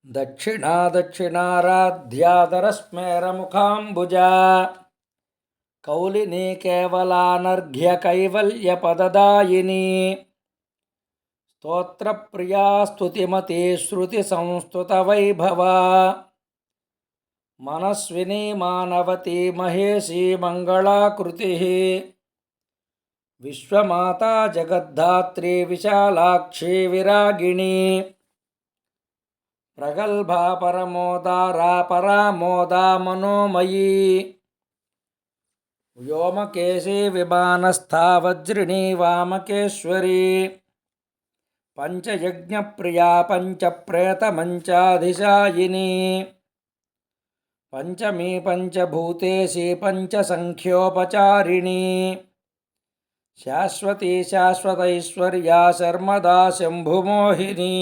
దక్షిణా దక్షిణారాధ్యాదరస్మేరముఖాంబుజా కౌలినీ కేవలానర్ఘ్య కైవల్యపదదాయిని స్తోత్రప్రియా స్తుతిమతి Shruti సంస్తుత వైభవా మనస్వినీ Manavati మహేషీ మంగళాకృతి విశ్వమాతా జగద్ధాత్రీ Vishalakshi విరాగిణి ప్రగల్భా పరమోదారా పరామోదా మనోమయీ వ్యోమకేశీ విమానస్థా వజ్రిణీ వామకేశ్వరీ పంచయజ్ఞప్రియా పంచప్రేతమంచాధిశాయిని Panchami పంచభూతేశీ పంచసంఖ్యోపచారిణీ శాశ్వతీ శాశ్వతైశ్వర్యా శర్మదా శంభుమోహినీ